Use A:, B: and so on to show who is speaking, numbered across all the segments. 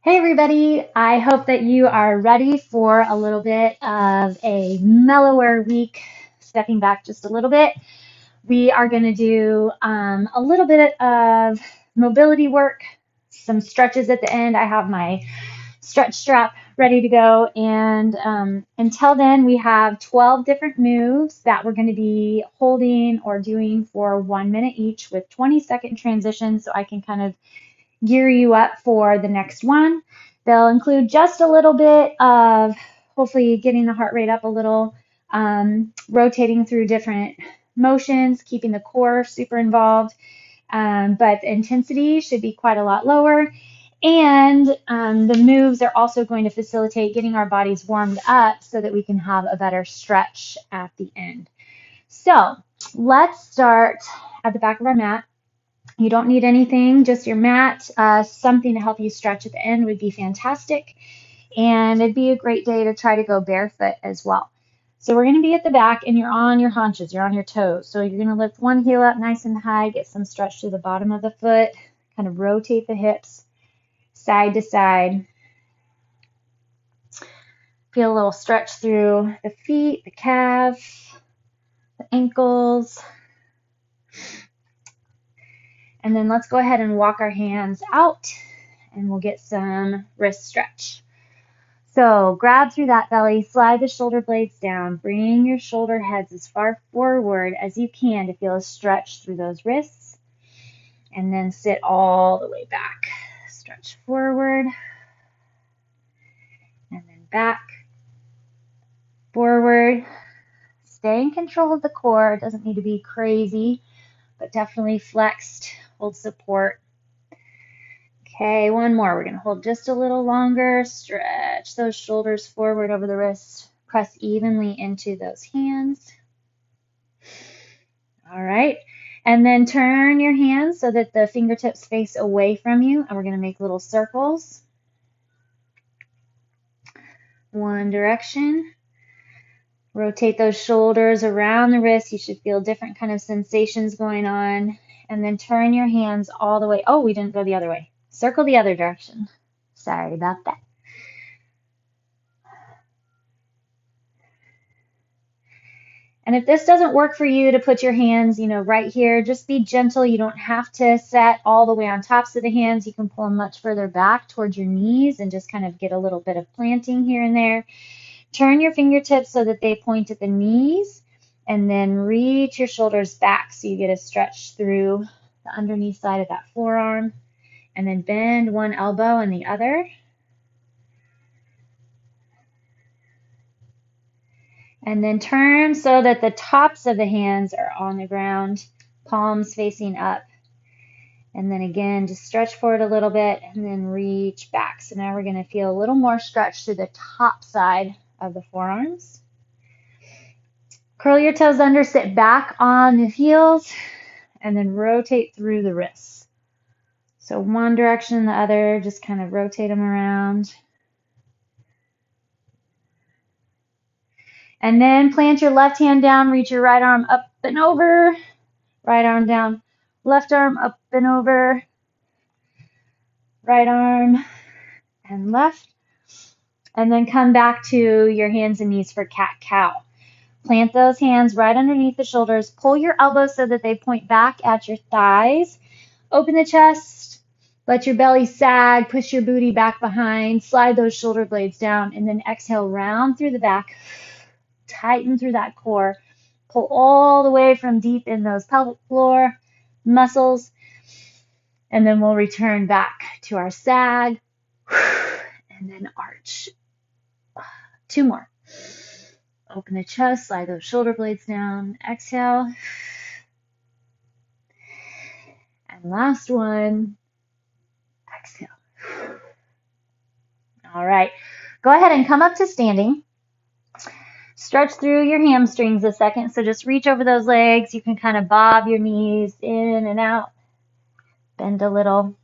A: Hey everybody, I hope that you are ready for a little bit of a mellower week. Stepping back just a little bit, we are going to do a little bit of mobility work, some stretches at the end. I have my stretch strap ready to go, and until then, we have 12 different moves that we're going to be holding or doing for 1 minute each with 20-second transitions so I can kind of gear you up for the next one. They'll include just a little bit of hopefully getting the heart rate up a little, rotating through different motions, keeping the core super involved, but the intensity should be quite a lot lower. And the moves are also going to facilitate getting our bodies warmed up so that we can have a better stretch at the end. So let's start at the back of our mat. You don't need anything, just your mat. Something to help you stretch at the end would be fantastic. And it'd be a great day to try to go barefoot as well. So we're going to be at the back and you're on your haunches, you're on your toes. So you're going to lift one heel up nice and high, get some stretch through the bottom of the foot, kind of rotate the hips side to side. Feel a little stretch through the feet, the calf, the ankles. And then let's go ahead and walk our hands out and we'll get some wrist stretch. So grab through that belly, slide the shoulder blades down, bring your shoulder heads as far forward as you can to feel a stretch through those wrists, and then sit all the way back. Stretch forward, and then back, forward. Stay in control of the core. It doesn't need to be crazy, but definitely flexed, hold support. Okay, one more. We're going to hold just a little longer. Stretch those shoulders forward over the wrists. Press evenly into those hands. All right. And then turn your hands so that the fingertips face away from you. And we're going to make little circles. One direction. Rotate those shoulders around the wrists. You should feel different kind of sensations going on. And then turn your hands all the way. Oh, we didn't go the other way. Circle the other direction. Sorry about that. And if this doesn't work for you to put your hands, right here, just be gentle. You don't have to set all the way on tops of the hands. You can pull them much further back towards your knees and just kind of get a little bit of planting here and there. Turn your fingertips so that they point at the knees, and then reach your shoulders back so you get a stretch through the underneath side of that forearm. And then bend one elbow and the other. And then turn so that the tops of the hands are on the ground, palms facing up. And then again, just stretch forward a little bit and then reach back. So now we're going to feel a little more stretch through the top side of the forearms. Curl your toes under, sit back on the heels, and then rotate through the wrists. So one direction and the other, just kind of rotate them around. And then plant your left hand down, reach your right arm up and over, right arm down, left arm up and over, right arm and left. And then come back to your hands and knees for cat-cow. Plant those hands right underneath the shoulders. Pull your elbows so that they point back at your thighs. Open the chest. Let your belly sag. Push your booty back behind. Slide those shoulder blades down. And then exhale, round through the back. Tighten through that core. Pull all the way from deep in those pelvic floor muscles. And then we'll return back to our sag. And then arch. 2 more. Open the chest, slide those shoulder blades down. Exhale. And last one. Exhale. All right. Go ahead and come up to standing. Stretch through your hamstrings a second. So just reach over those legs. You can kind of bob your knees in and out. Bend a little.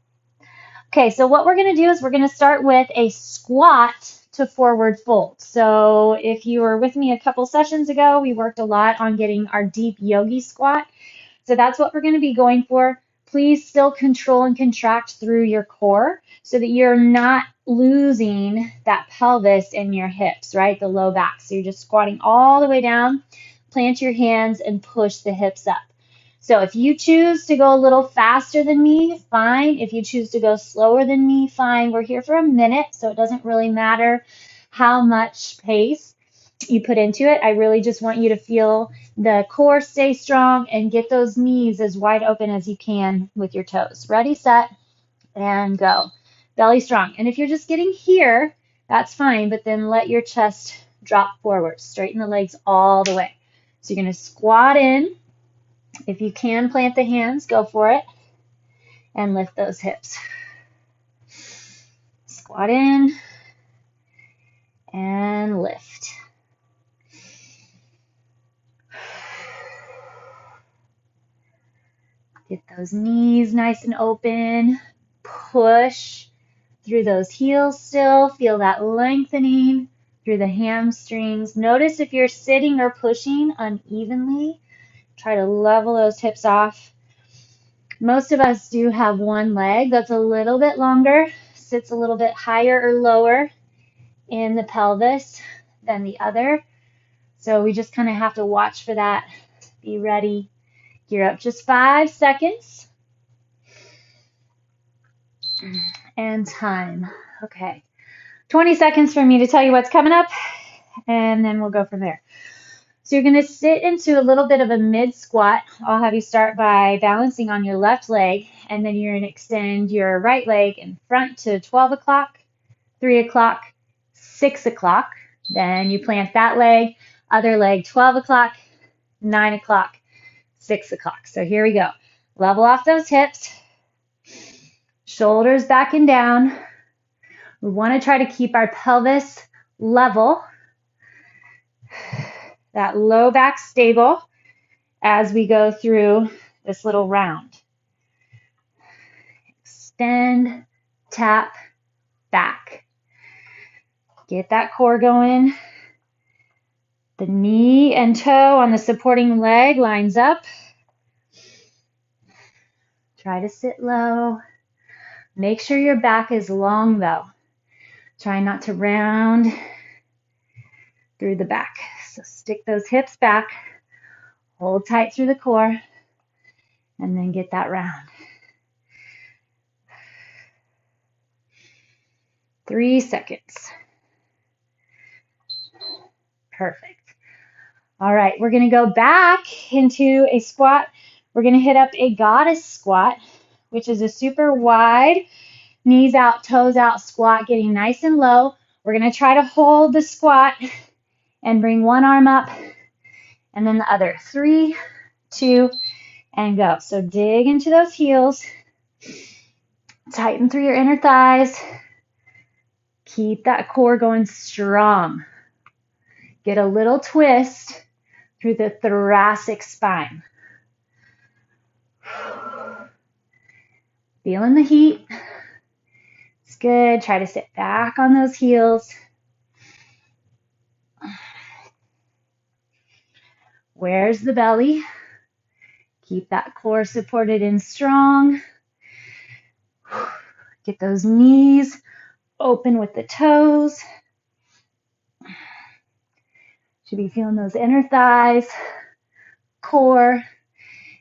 A: Okay, so what we're going to do is we're going to start with a squat to forward fold. So if you were with me a couple sessions ago, we worked a lot on getting our deep yogi squat. So that's what we're going to be going for. please still control and contract through your core so that you're not losing that pelvis in your hips, right? The low back. So you're just squatting all the way down, plant your hands and push the hips up. So if you choose to go a little faster than me, fine. If you choose to go slower than me, fine. We're here for a minute, so it doesn't really matter how much pace you put into it. I really just want you to feel the core stay strong and get those knees as wide open as you can with your toes. Ready, set, and go. Belly strong. And if you're just getting here, that's fine, but then let your chest drop forward. Straighten the legs all the way. So you're going to squat in. If you can plant the hands, go for it. And lift those hips. Squat in and lift. Get those knees nice and open. Push through those heels still. Feel that lengthening through the hamstrings. Notice if you're sitting or pushing unevenly. Try to level those hips off. Most of us do have one leg that's a little bit longer, sits a little bit higher or lower in the pelvis than the other. So we just kind of have to watch for that. Be ready. Gear up just 5 seconds. And time. Okay. 20 seconds for me to tell you what's coming up, and then we'll go from there. So you're going to sit into a little bit of a mid squat. I'll have you start by balancing on your left leg, and then you're going to extend your right leg in front to 12 o'clock, 3 o'clock, 6 o'clock. Then you plant that leg, other leg, 12 o'clock, 9 o'clock, 6 o'clock. So here we go. Level off those hips, shoulders back and down. We want to try to keep our pelvis level, that low back stable as we go through this little round. Extend, tap, back. Get that core going. The knee and toe on the supporting leg lines up. Try to sit low. Make sure your back is long though. Try not to round through the back. So stick those hips back, hold tight through the core, and then get that round. 3 seconds. Perfect. All right, we're going to go back into a squat. We're going to hit up a goddess squat, which is a super wide, knees out, toes out squat, getting nice and low. We're going to try to hold the squat and bring one arm up and then the other. 3, 2, and go. So dig into those heels. Tighten through your inner thighs. Keep that core going strong. Get a little twist through the thoracic spine. Feeling the heat. It's good. Try to sit back on those heels. Where's the belly? Keep that core supported and strong. Get those knees open with the toes. Should be feeling those inner thighs, core,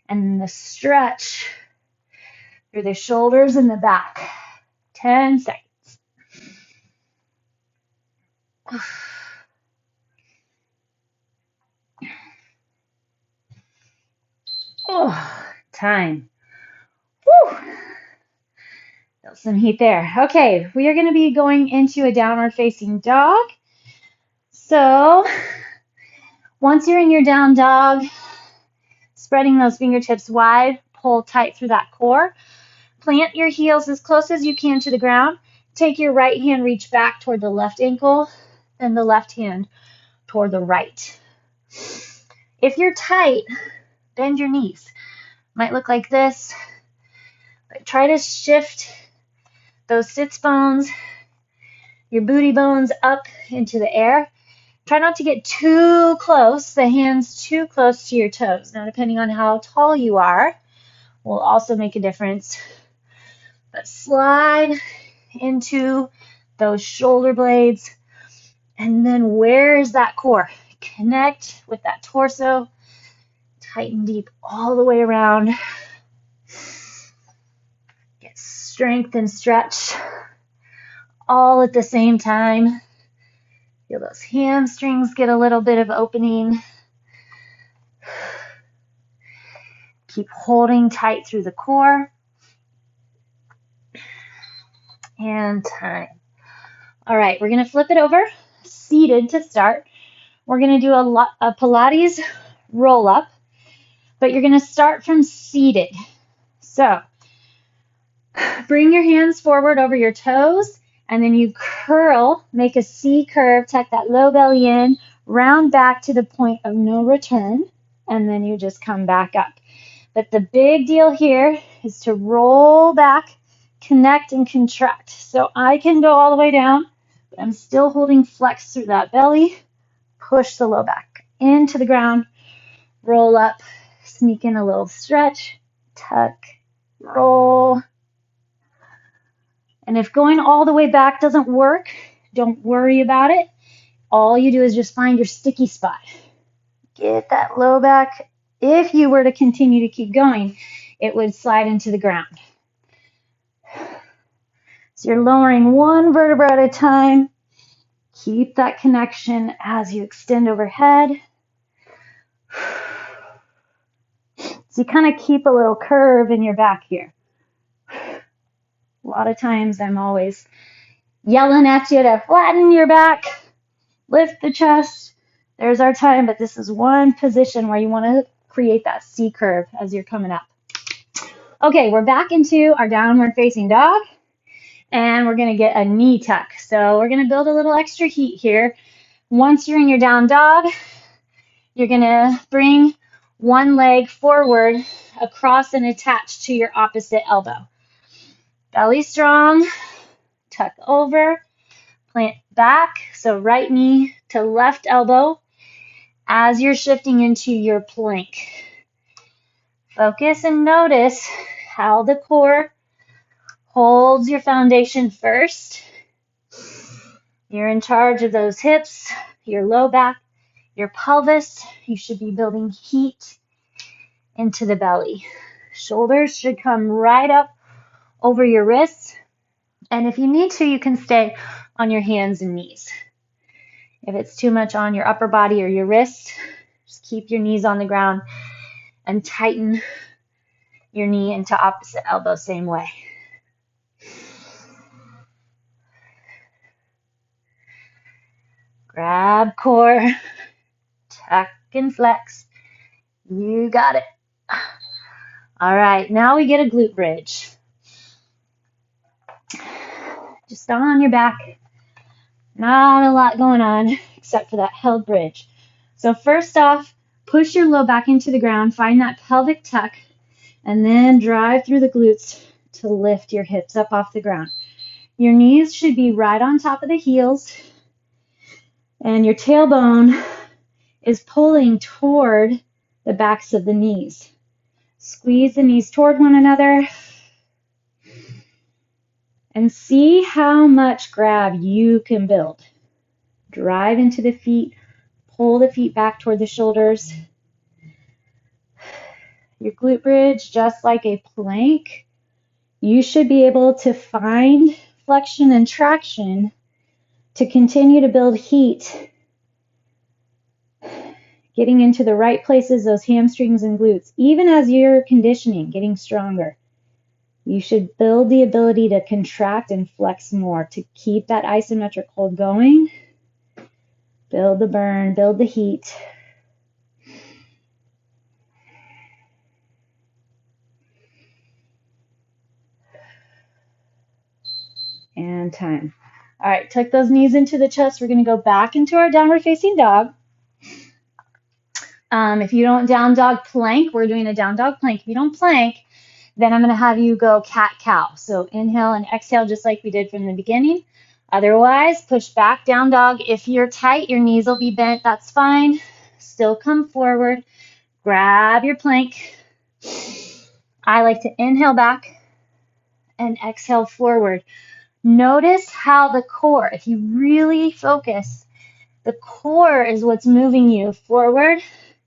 A: and the stretch through the shoulders and the back. 10 seconds. Oh, time. Whew. Feel some heat there. Okay, we are going to be going into a downward facing dog. So once you're in your down dog, spreading those fingertips wide, pull tight through that core. Plant your heels as close as you can to the ground. Take your right hand, reach back toward the left ankle, then the left hand toward the right. If you're tight, bend your knees. Might look like this, but try to shift those sits bones, your booty bones up into the air. Try not to get too close, the hands too close to your toes. Now, depending on how tall you are, will also make a difference. But slide into those shoulder blades. And then where's that core? Connect with that torso. Tighten deep all the way around. Get strength and stretch all at the same time. Feel those hamstrings get a little bit of opening. Keep holding tight through the core. And time. All right, we're going to flip it over, seated to start. We're going to do a Pilates roll up, but you're going to start from seated. So bring your hands forward over your toes, and then you curl, make a C curve, tuck that low belly in, round back to the point of no return, and then you just come back up. But the big deal here is to roll back, connect, and contract. So I can go all the way down, but I'm still holding flex through that belly. Push the low back into the ground, roll up, sneak in a little stretch, tuck, roll. And if going all the way back doesn't work, don't worry about it. All you do is just find your sticky spot. Get that low back. If you were to continue to keep going, it would slide into the ground. So you're lowering one vertebra at a time. Keep that connection as you extend overhead. So you kind of keep a little curve in your back here. A lot of times I'm always yelling at you to flatten your back, lift the chest. There's our time, but this is one position where you want to create that C curve as you're coming up. Okay, we're back into our downward facing dog, and we're going to get a knee tuck. So we're going to build a little extra heat here. Once you're in your down dog, you're going to bring one leg forward across and attach to your opposite elbow. Belly strong, tuck over, plant back, so right knee to left elbow as you're shifting into your plank. Focus and notice how the core holds your foundation first. You're in charge of those hips, your low back, your pelvis. You should be building heat into the belly. Shoulders should come right up over your wrists. And if you need to, you can stay on your hands and knees. If it's too much on your upper body or your wrist, just keep your knees on the ground and tighten your knee into opposite elbow same way. Grab core, tuck and flex. You got it. All right, now we get a glute bridge. Just on your back. Not a lot going on except for that held bridge. So first off, push your low back into the ground, find that pelvic tuck, and then drive through the glutes to lift your hips up off the ground. Your knees should be right on top of the heels, and your tailbone is pulling toward the backs of the knees. Squeeze the knees toward one another and see how much grab you can build. Drive into the feet, pull the feet back toward the shoulders. Your glute bridge, just like a plank, you should be able to find flexion and traction to continue to build heat, getting into the right places, those hamstrings and glutes. Even as you're conditioning, getting stronger, you should build the ability to contract and flex more to keep that isometric hold going. Build the burn, build the heat. And time. All right, tuck those knees into the chest. We're going to go back into our downward facing dog. If you don't down dog plank, we're doing a down dog plank. If you don't plank, then I'm going to have you go cat-cow. So inhale and exhale just like we did from the beginning. Otherwise, push back, down dog. If you're tight, your knees will be bent. That's fine. Still come forward. Grab your plank. I like to inhale back and exhale forward. Notice how the core, if you really focus, the core is what's moving you forward,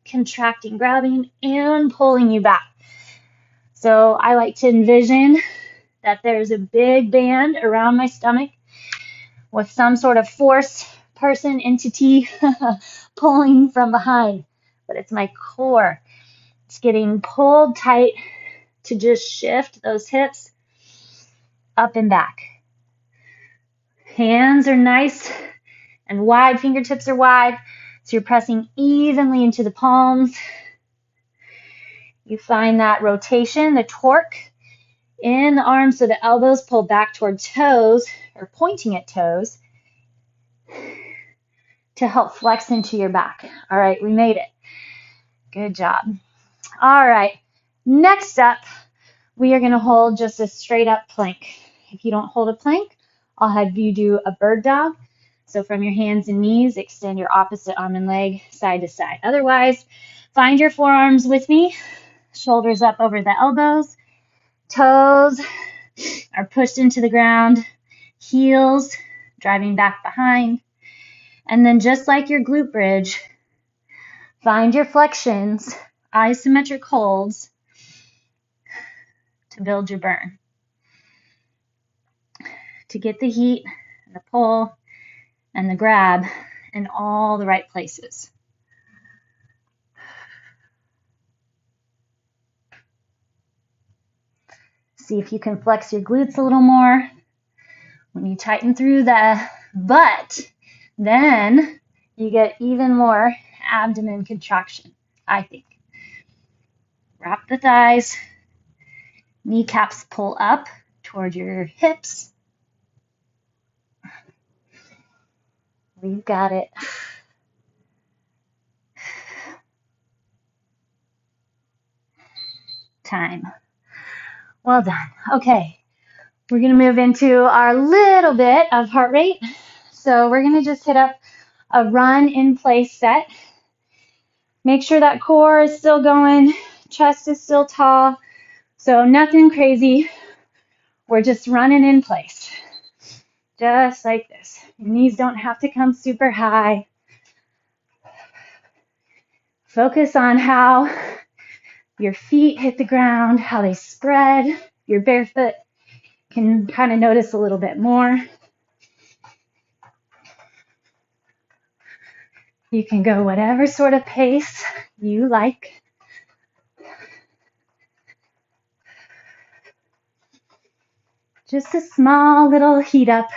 A: contracting, grabbing, and pulling you back. So I like to envision that there's a big band around my stomach with some sort of force, person, entity pulling from behind. But it's my core. It's getting pulled tight to just shift those hips up and back. Hands are nice and wide, fingertips are wide, so you're pressing evenly into the palms. You find that rotation, the torque in the arms, so the elbows pull back toward toes or pointing at toes to help flex into your back. All right, we made it. Good job. All right, next up, we are going to hold just a straight up plank. If you don't hold a plank, I'll have you do a bird dog. So from your hands and knees, extend your opposite arm and leg side to side. Otherwise, find your forearms with me, shoulders up over the elbows, toes are pushed into the ground, heels driving back behind. And then just like your glute bridge, find your flexions, isometric holds to build your burn. To get the heat, the pull, and the grab in all the right places. See if you can flex your glutes a little more. When you tighten through the butt, then you get even more abdomen contraction, I think. Wrap the thighs, kneecaps pull up toward your hips. We've got it. Time. Well done. Okay, we're going to move into our little bit of heart rate. So we're going to just hit up a run in place set. Make sure that core is still going, chest is still tall. So nothing crazy. We're just running in place. Just like this. Your knees don't have to come super high. Focus on how your feet hit the ground, how they spread. Your barefoot can kind of notice a little bit more. You can go whatever sort of pace you like. Just a small little heat up.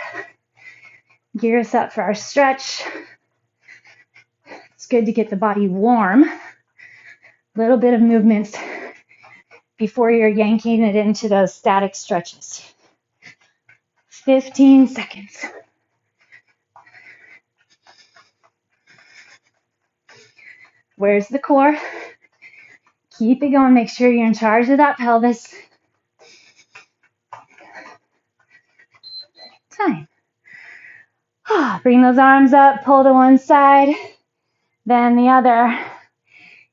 A: Gear us up for our stretch. It's good to get the body warm. A little bit of movement before you're yanking it into those static stretches. 15 seconds. Where's the core? Keep it going. Make sure you're in charge of that pelvis. Time. Bring those arms up, pull to one side, then the other.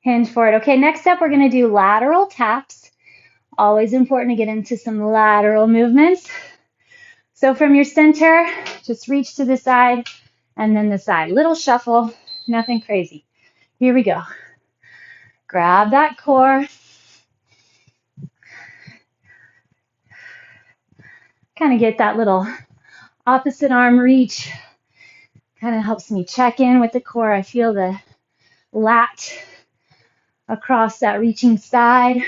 A: Hinge forward. Okay, next up we're going to do lateral taps. Always important to get into some lateral movements. So from your center, just reach to the side and then the side. Little shuffle, nothing crazy. Here we go. Grab that core. Kind of get that little opposite arm reach. Kind of helps me check in with the core. I feel the lat across that reaching side.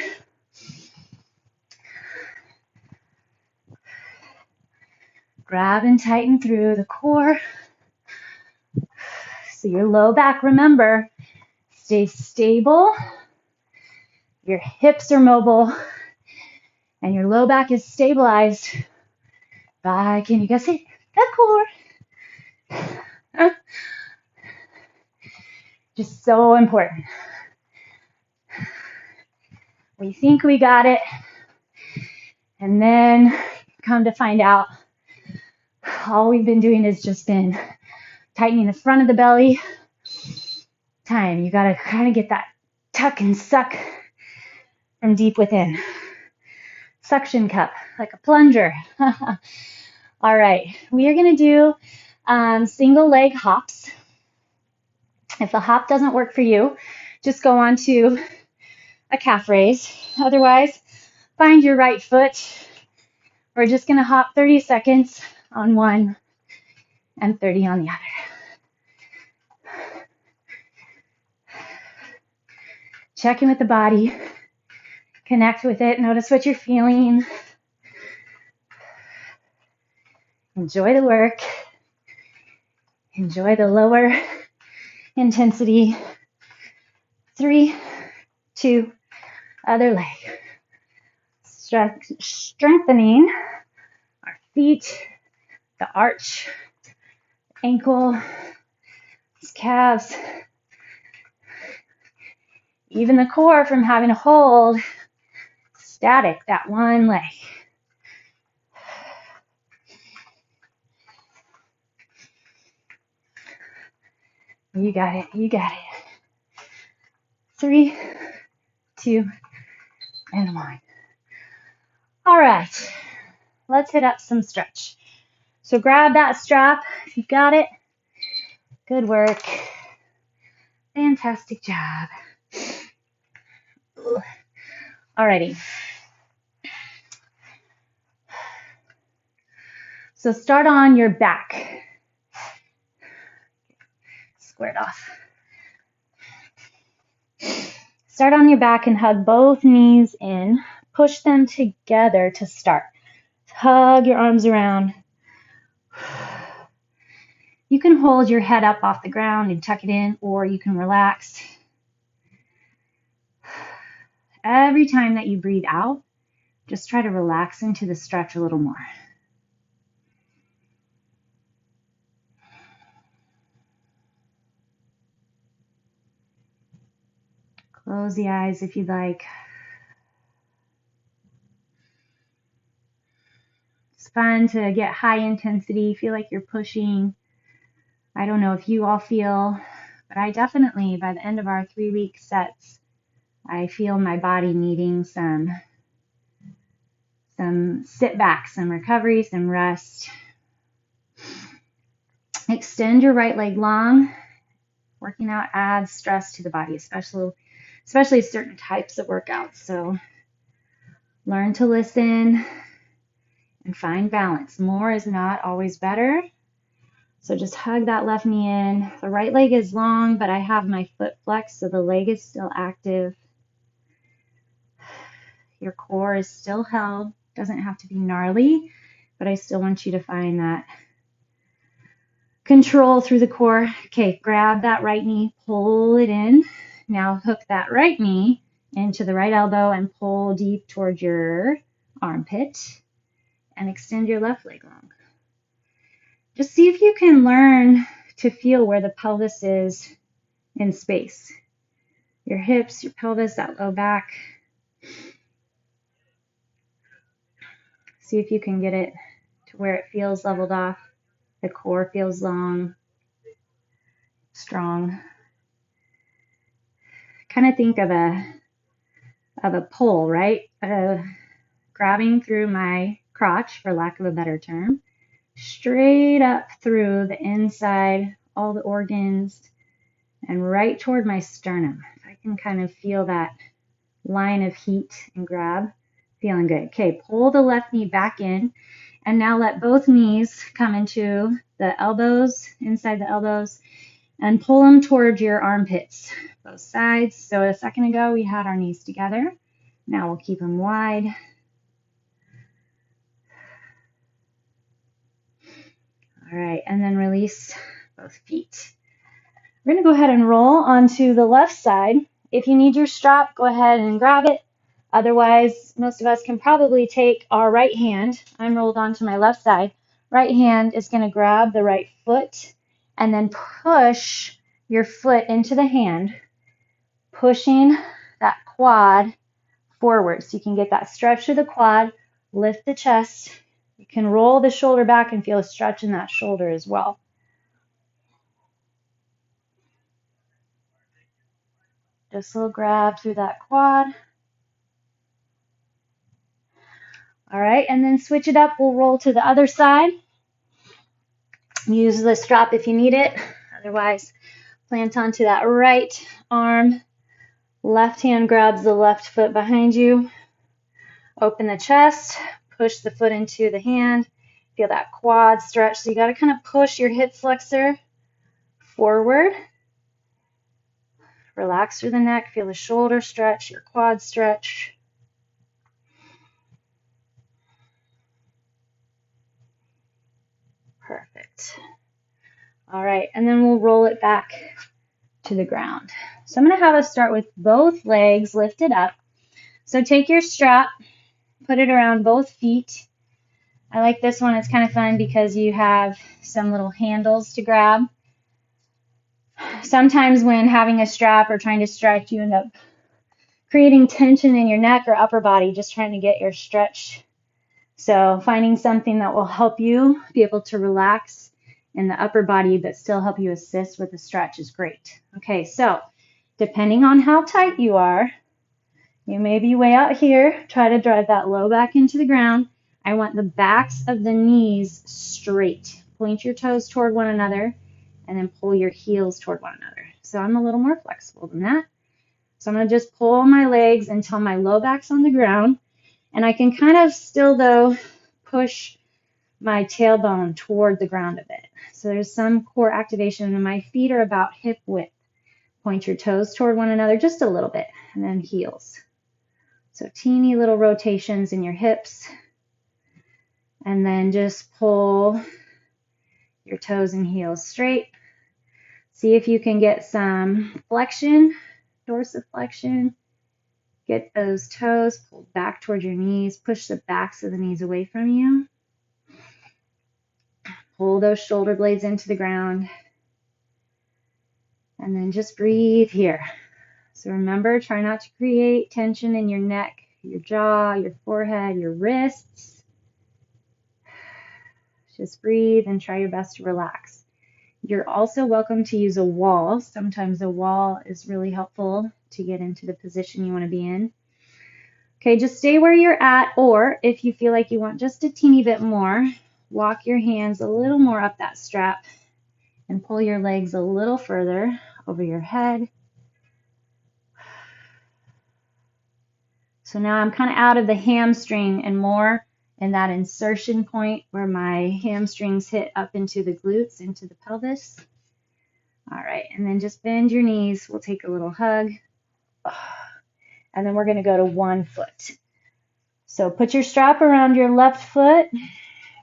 A: Grab and tighten through the core. So your low back, remember, stays stable. Your hips are mobile. And your low back is stabilized by, can you guess it? That core. Just so important. We think we got it. And then come to find out, all we've been doing has just been tightening the front of the belly. Time. You got to kind of get that tuck and suck from deep within. suction cup, like a plunger. All right, we are going to do single leg hops. If the hop doesn't work for you, just go on to a calf raise. Otherwise, find your right foot. We're just going to hop 30 seconds on one and 30 on the other. Check in with the body. Connect with it. Notice what you're feeling. Enjoy the work. Enjoy the lower intensity. 3, 2, other leg. Strengthening our feet, the arch, ankle, calves, even the core from having to hold static, that one leg. You got it, you got it. 3, 2, and 1. All right, let's hit up some stretch. So grab that strap if you've got it. Good work. Fantastic job. Alrighty. So start on your back. Squared off. Start on your back and hug both knees in. Push them together to start. Hug your arms around. You can hold your head up off the ground and tuck it in, or you can relax. Every time that you breathe out, just try to relax into the stretch a little more. Close the eyes if you'd like. It's fun to get high intensity, feel like you're pushing. I don't know if you all feel, but I definitely, by the end of our 3-week sets, I feel my body needing some sit back, some recovery, some rest. Extend your right leg long. Working out adds stress to the body, especially certain types of workouts. So learn to listen and find balance. More is not always better. So just hug that left knee in. The right leg is long, but I have my foot flexed, so the leg is still active. Your core is still held. Doesn't have to be gnarly, but I still want you to find that control through the core. Okay, grab that right knee, pull it in. Now hook that right knee into the right elbow and pull deep towards your armpit and extend your left leg long. Just see if you can learn to feel where the pelvis is in space. Your hips, your pelvis, that low back. See if you can get it to where it feels leveled off. The core feels long, strong. Kind of think of a pole, right? Grabbing through my crotch, for lack of a better term, straight up through the inside, all the organs, and right toward my sternum. If I can kind of feel that line of heat and grab, feeling good. Okay, pull the left knee back in, and now let both knees come into the elbows, inside the elbows, and pull them towards your armpits, both sides. So a second ago, we had our knees together. Now we'll keep them wide. All right, and then release both feet. We're going to go ahead and roll onto the left side. If you need your strap, go ahead and grab it. Otherwise, most of us can probably take our right hand. I'm rolled onto my left side. Right hand is going to grab the right foot and then push your foot into the hand, pushing that quad forward. So you can get that stretch of the quad, lift the chest. You can roll the shoulder back and feel a stretch in that shoulder as well. Just a little grab through that quad. All right, and then switch it up. We'll roll to the other side. Use the strap if you need it. Otherwise, plant onto that right arm. Left hand grabs the left foot behind you. Open the chest. Push the foot into the hand. Feel that quad stretch. So you got to kind of push your hip flexor forward. Relax through the neck. Feel the shoulder stretch, your quad stretch. Perfect. All right, and then we'll roll it back to the ground. So I'm going to have us start with both legs lifted up. So take your strap, put it around both feet. I like this one. It's kind of fun because you have some little handles to grab. Sometimes when having a strap or trying to stretch, you end up creating tension in your neck or upper body, just trying to get your stretch. So finding something that will help you be able to relax in the upper body but still help you assist with the stretch is great. Okay, so depending on how tight you are, you may be way out here. Try to drive that low back into the ground. I want the backs of the knees straight. Point your toes toward one another and then pull your heels toward one another. So I'm a little more flexible than that. So I'm going to just pull my legs until my low back's on the ground. And I can kind of still, though, push my tailbone toward the ground a bit. So there's some core activation, and my feet are about hip width. Point your toes toward one another just a little bit, and then heels. So teeny little rotations in your hips. And then just pull your toes and heels straight. See if you can get some flexion, dorsiflexion. Get those toes pulled back toward your knees. Push the backs of the knees away from you. Pull those shoulder blades into the ground. And then just breathe here. So remember, try not to create tension in your neck, your jaw, your forehead, your wrists. Just breathe and try your best to relax. You're also welcome to use a wall. Sometimes a wall is really helpful to get into the position you want to be in. Okay, just stay where you're at, or if you feel like you want just a teeny bit more, walk your hands a little more up that strap and pull your legs a little further over your head. So now I'm kind of out of the hamstring and more in that insertion point where my hamstrings hit up into the glutes, into the pelvis. All right, and then just bend your knees. We'll take a little hug. And then we're going to go to one foot. So put your strap around your left foot.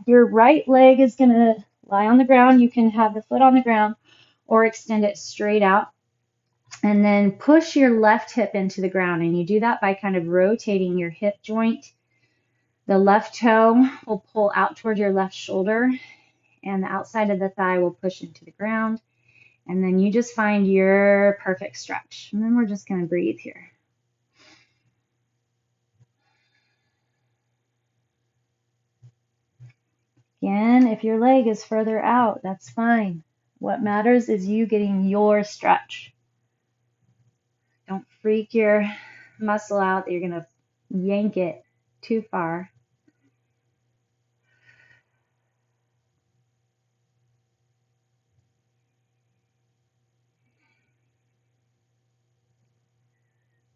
A: Your right leg is going to lie on the ground. You can have the foot on the ground or extend it straight out. And then push your left hip into the ground. And you do that by kind of rotating your hip joint. The left toe will pull out toward your left shoulder, and the outside of the thigh will push into the ground. And then you just find your perfect stretch. And then we're just going to breathe here. Again, if your leg is further out, that's fine. What matters is you getting your stretch. Don't freak your muscle out that you're going to yank it too far.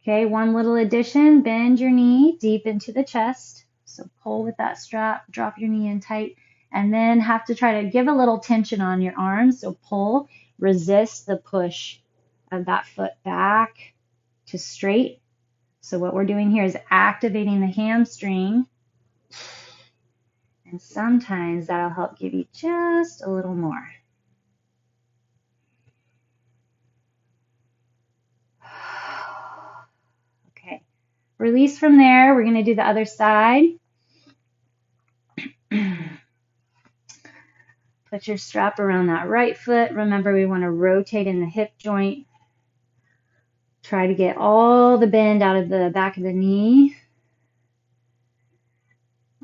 A: Okay, one little addition, bend your knee deep into the chest. So pull with that strap, drop your knee in tight, and then have to try to give a little tension on your arms. So pull, resist the push of that foot back to straight. So what we're doing here is activating the hamstring. And sometimes that'll help give you just a little more. Okay, release from there. We're going to do the other side. Put your strap around that right foot. Remember, we want to rotate in the hip joint. Try to get all the bend out of the back of the knee.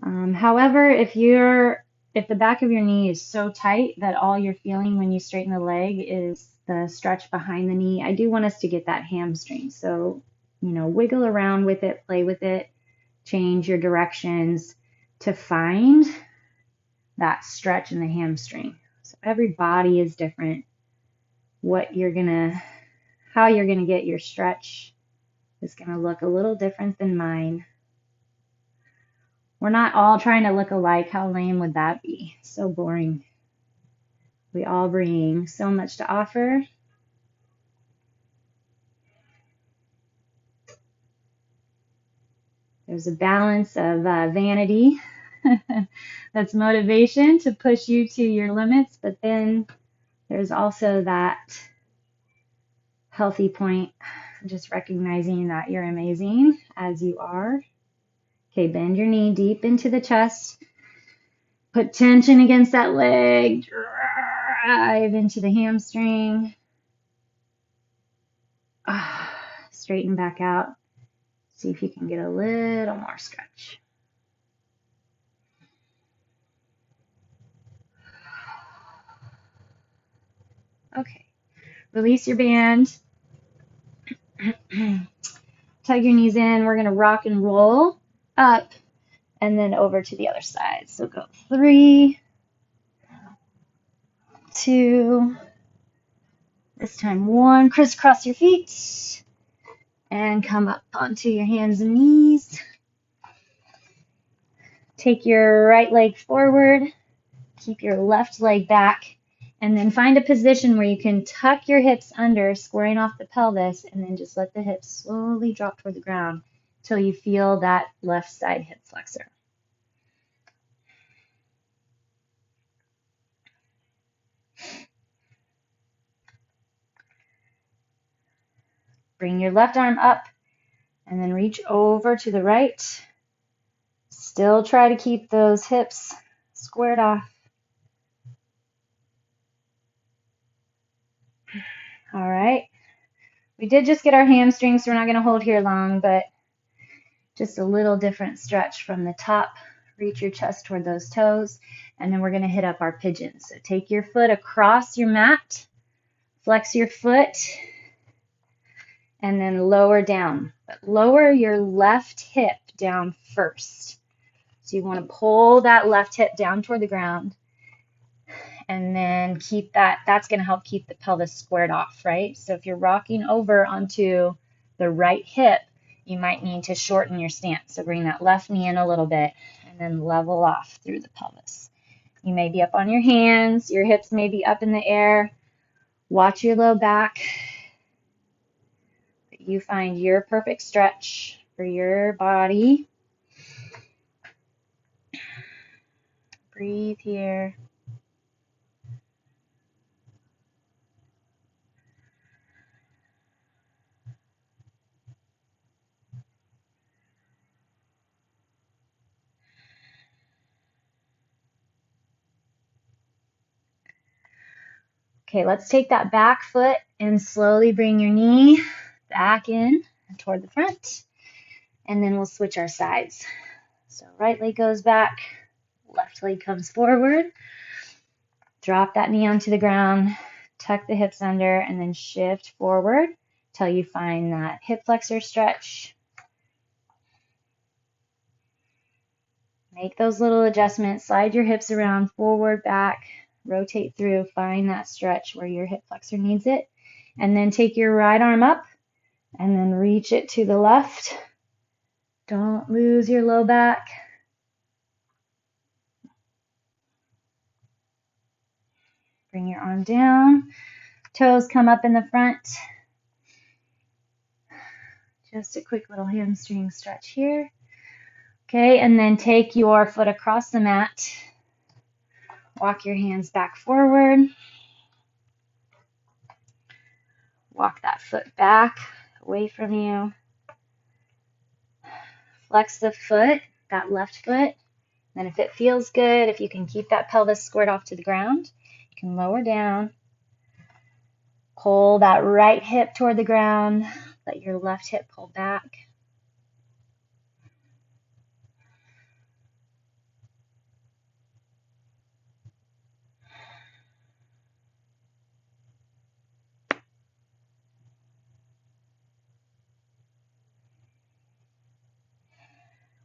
A: However, if the back of your knee is so tight that all you're feeling when you straighten the leg is the stretch behind the knee, I do want us to get that hamstring. So, wiggle around with it, play with it, change your directions. to find that stretch in the hamstring. So every body is different. How you're gonna get your stretch is gonna look a little different than mine. We're not all trying to look alike. How lame would that be? So boring. We all bring so much to offer. There's a balance of vanity that's motivation to push you to your limits, but then there's also that healthy point, just recognizing that you're amazing as you are. Okay, bend your knee deep into the chest. Put tension against that leg. Drive into the hamstring. Straighten back out. See if you can get a little more stretch. Okay, release your band. Tug your knees in. We're going to rock and roll up and then over to the other side. So go 3, 2, this time 1. Crisscross your feet and come up onto your hands and knees. Take your right leg forward. Keep your left leg back. And then find a position where you can tuck your hips under, squaring off the pelvis, and then just let the hips slowly drop toward the ground until you feel that left side hip flexor. Bring your left arm up and then reach over to the right. Still try to keep those hips squared off. All right. We did just get our hamstrings, so we're not going to hold here long, but just a little different stretch from the top. Reach your chest toward those toes, and then we're going to hit up our pigeons. So take your foot across your mat, flex your foot, and then lower down. But lower your left hip down first. So you want to pull that left hip down toward the ground, and then keep that. That's going to help keep the pelvis squared off, right? So if you're rocking over onto the right hip, you might need to shorten your stance. So bring that left knee in a little bit and then level off through the pelvis. You may be up on your hands, your hips may be up in the air. Watch your low back. You find your perfect stretch for your body. Breathe here. Okay, let's take that back foot and slowly bring your knee back in toward the front. And then we'll switch our sides. So right leg goes back, left leg comes forward. Drop that knee onto the ground, tuck the hips under, and then shift forward till you find that hip flexor stretch. Make those little adjustments. Slide your hips around, forward, back, rotate through, find that stretch where your hip flexor needs it. And then take your right arm up and then reach it to the left. Don't lose your low back. Bring your arm down. Toes come up in the front. Just a quick little hamstring stretch here. Okay, and then take your foot across the mat. Walk your hands back forward. Walk that foot back away from you. Flex the foot, that left foot. Then if it feels good, if you can keep that pelvis squared off to the ground, you can lower down. Pull that right hip toward the ground. Let your left hip pull back.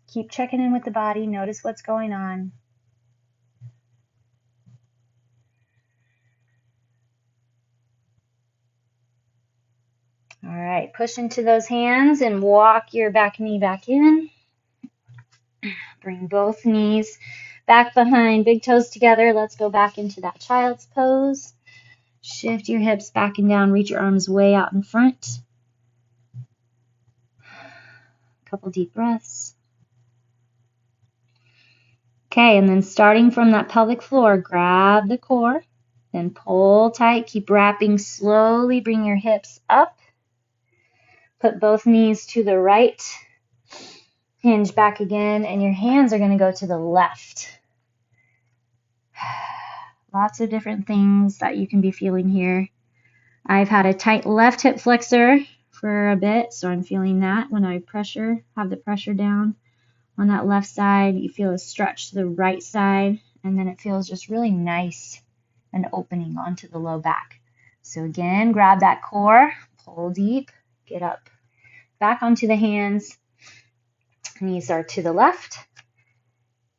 A: Keep checking in with the body. Notice what's going on. All right, push into those hands and walk your back knee back in. Bring both knees back behind, big toes together. Let's go back into that child's pose. Shift your hips back and down. Reach your arms way out in front. Couple deep breaths. Okay, and then starting from that pelvic floor, grab the core, then pull tight. Keep wrapping slowly. Bring your hips up. Put both knees to the right. Hinge back again, and your hands are going to go to the left. Lots of different things that you can be feeling here. I've had a tight left hip flexor for a bit, so I'm feeling that when I have the pressure down on that left side. You feel a stretch to the right side, and then it feels just really nice and opening onto the low back. So again, grab that core, pull deep, get up, back onto the hands. Knees are to the left,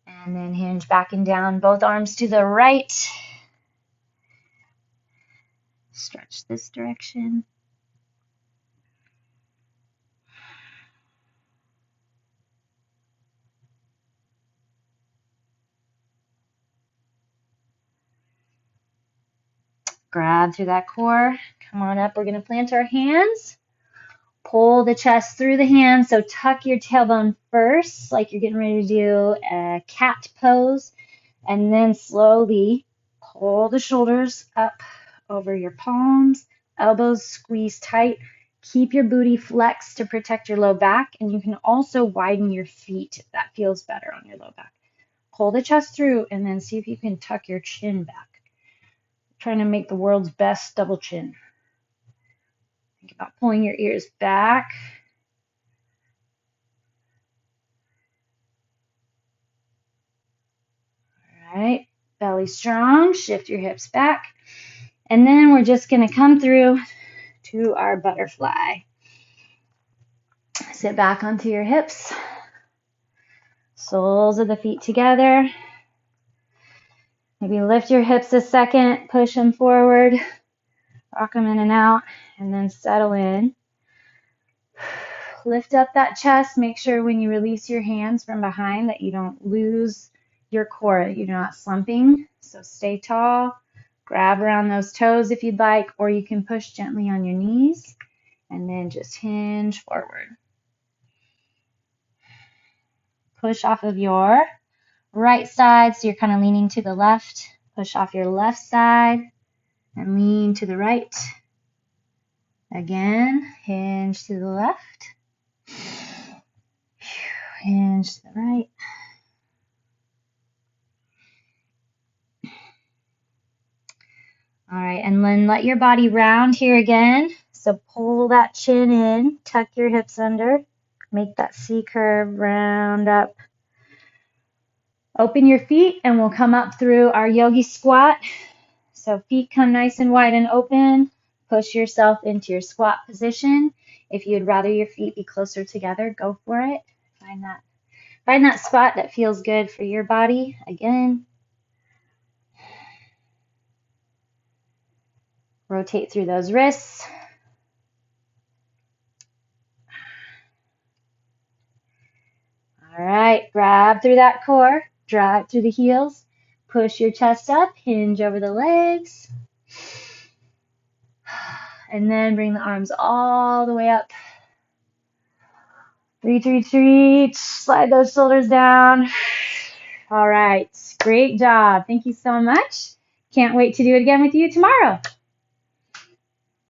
A: and then hinge back and down, both arms to the right. Stretch this direction. Grab through that core. Come on up. We're going to plant our hands. Pull the chest through the hands. So tuck your tailbone first, like you're getting ready to do a cat pose. And then slowly pull the shoulders up over your palms. Elbows squeeze tight. Keep your booty flexed to protect your low back. And you can also widen your feet if that feels better on your low back. Pull the chest through and then see if you can tuck your chin back. Trying to make the world's best double chin. Think about pulling your ears back. All right, belly strong, shift your hips back. And then we're just going to come through to our butterfly. Sit back onto your hips. Soles of the feet together. Maybe lift your hips a second, push them forward, rock them in and out, and then settle in. Lift up that chest. Make sure when you release your hands from behind that you don't lose your core. You're not slumping. So stay tall. Grab around those toes if you'd like, or you can push gently on your knees and then just hinge forward. Push off of your right side, so you're kind of leaning to the left. Push off your left side and lean to the right. Again, hinge to the left. Hinge to the right. All right, and then let your body round here again. So pull that chin in, tuck your hips under, make that C curve, round up. Open your feet and we'll come up through our yogi squat. So feet come nice and wide and open. Push yourself into your squat position. If you'd rather your feet be closer together, go for it. Find that spot that feels good for your body. Again. Rotate through those wrists. All right, grab through that core. Drive through the heels. Push your chest up. Hinge over the legs. And then bring the arms all the way up. Reach. Slide those shoulders down. All right, great job. Thank you so much. Can't wait to do it again with you tomorrow.